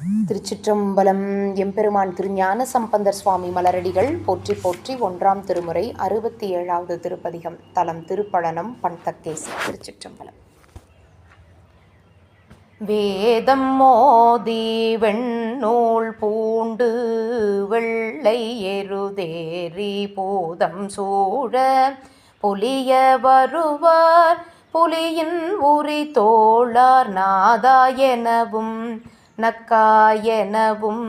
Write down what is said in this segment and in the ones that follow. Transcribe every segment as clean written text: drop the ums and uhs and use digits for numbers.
திருச்சிற்றம்பலம். எம்பெருமான் திருஞான சம்பந்தர் சுவாமி மலரடிகள் போற்றி போற்றி. 1ஆம் திருமுறை 67வது திருப்பதிகம். தலம் திருப்பழனம், பண் தக்கேசி. திருச்சிற்றம்பலம். வேதம் மோதி வெண்ணூல் பூண்டு வெள்ளை எருதேறி பூதம் சூழ பொலிய வருவார் புலியின் உரி தோளார் நாதாயெனவும் நக்காயெனவும்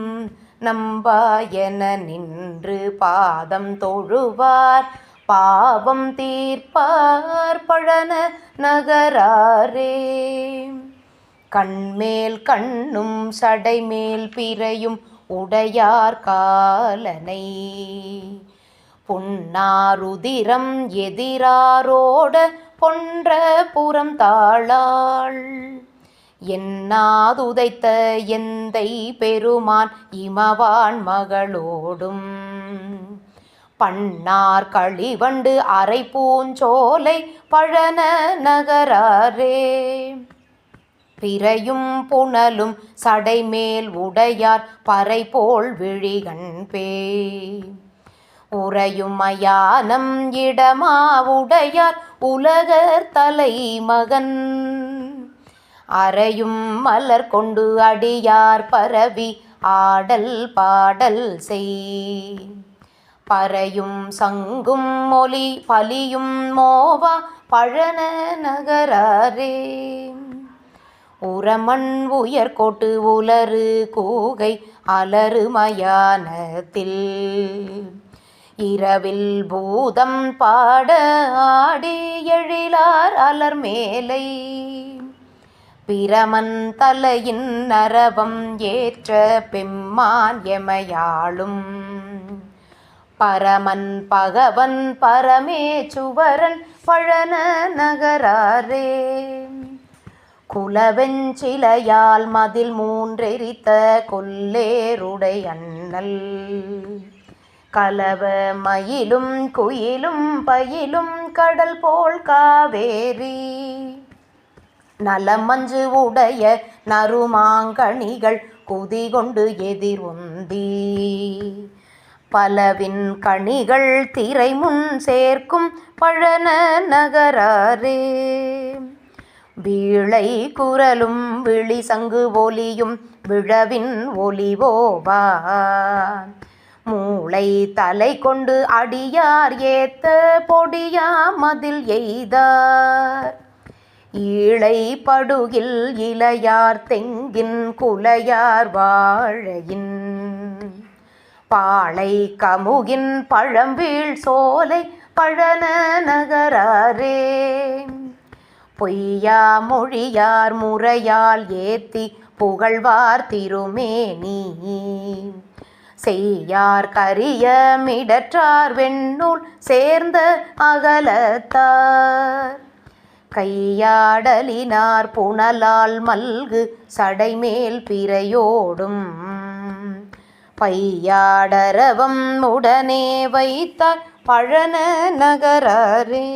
நம்பாயென நின்று பாதம் தொழுவார் பாவம் தீர்ப்பார் பழன நகராரே. கண்மேல் கண்ணும் சடைமேல் பிறையும் உடையார் காலனை புன்னாருதிரம் எதிராரோட பொன்ற புறம் தாளாள் என்னாதுதைத்த எந்தை பெருமான் இமவான் மகளோடும் பண்ணார் களிவண்டு அரை பூஞ்சோலை பழன நகராரே. பிறையும் புனலும் சடைமேல் உடையார் பறைபோல் விழிகண்பே உறையும் மயானம் இடமா உடையார் உலகர் தலைமகன் அறையும் மலர் கொண்டு அடியார் பரவி ஆடல் பாடல் செய் பறையும் சங்கும் மொழி பலியும் மோவா பழன நகராரே. உரமண் உயர்கோட்டு உலரு கூகை அலறு மயானத்தில் இரவில் பூதம் பாட ஆடி எழிலார் அலர் மேலை பிரமன் தலையின் நரவம் ஏற்ற பெம்மான் எமையாளும் பரமன் பகவன் பரமேச்சுவரன் பழன நகராரே. குலவெஞ்சிலையால் மதில் மூன்றெரித்த கொல்லேருடை அண்ணல் கலவ மயிலும் குயிலும் பயிலும் கடல் போல் காவேரி நலமஞ்சு உடைய நறுமாங்கணிகள் குதிகொண்டு எதிர் உந்தி பலவின் கணிகள் திரை முன் சேர்க்கும் பழன நகராரே. வீளை குரலும் விழி சங்கு ஒலியும் விழவின் ஒலிவோவா மூளை தலை கொண்டு அடியார் ஏத்த பொடியா மதில் எய்தார் ஈழை படுகில் இளையார் தெங்கின் குலையார் வாழையின் பாளை கமுகின் பழம்பீழ் சோலை பழன நகராரே. பொய்யா மொழியார் முறையால் ஏத்தி புகழ்வார் திருமேனி செய்யார் கரிய மிடற்றார் வெண்ணூல் சேர்ந்த அகலத்தார் கையாடலினார் புனலால் மல்கு சடைமேல் பிறையோடும் பையாடரவம் உடனே வைத்தார் பழன நகராரே.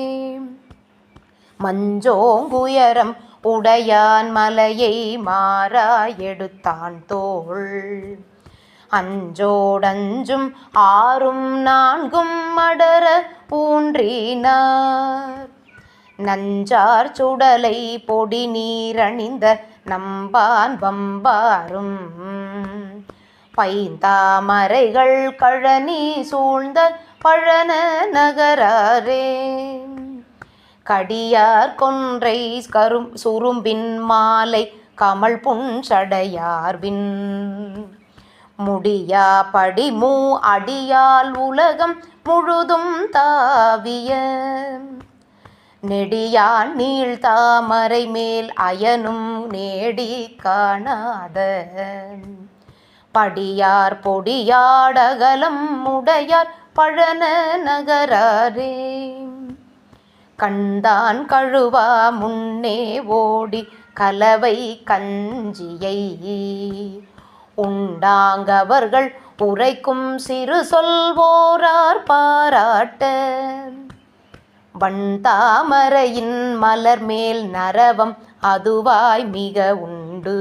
மஞ்சோங்குயரம் உடையான் மலையை மாறா எடுத்தான் தோள் அஞ்சோடஞ்சும் ஆறும் நான்கும் மடர ஊன்றினார் நஞ்சார் சுடலை பொடி நீரணிந்த நம்பான் வம்பாரும் பைந்தாமரைகள் கழனி சூழ்ந்த பழன நகராரே. கடியார் கொன்றை சுரும்பின் மாலை கமல் புன்சடையார்வின் முடியா படிமூ அடியால் உலகம் முழுதும் தாவிய நெடியான் நீள் தாமரை மேல் அயனும் நேடி காணாத படியார் பொடியாடகலம் உடையார் பழன நகராரே. கண்தான் கழுவா முன்னே ஓடி கலவை கஞ்சியை உண்டாங்கவர்கள் உரைக்கும் சிறு சொல்வோரார் பாராட்ட வண்தாமரையின் மலர் மேல் நரவம் அதுவாய் மிக உண்டு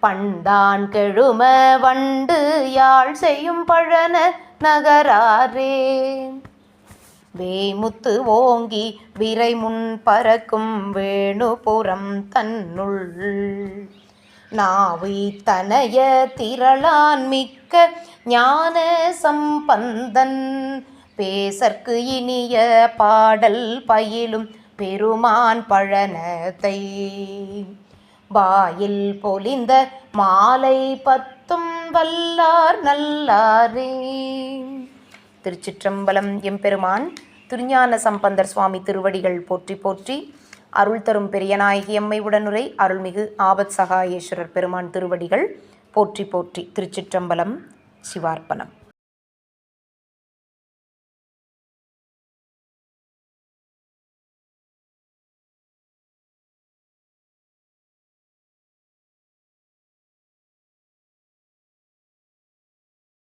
பண்டான் கெழும வண்டு யாழ் செய்யும் பழன நகராரே. வேமுத்து ஓங்கி விரைமுன் பறக்கும் வேணுபுரம் தன்னுள் நாவி தனைய திரளான் மிக்க ஞான சம்பந்தன் பேசற்கு இனிய பாடல் பயிலும் பெருமான் பழனத்தை வாயில் பொலிந்த மாலை பத்தும் வல்லார் நல்லாரே. திருச்சிற்றம்பலம். எம்பெருமான் திருஞான சம்பந்தர் சுவாமி திருவடிகள் போற்றி போற்றி. அருள் தரும் பெரியநாயகி அம்மை உடனுரை அருள்மிகு ஆபத் சகாயேஸ்வரர் பெருமான் திருவடிகள் போற்றி போற்றி. திருச்சிற்றம்பலம். சிவார்ப்பணம்.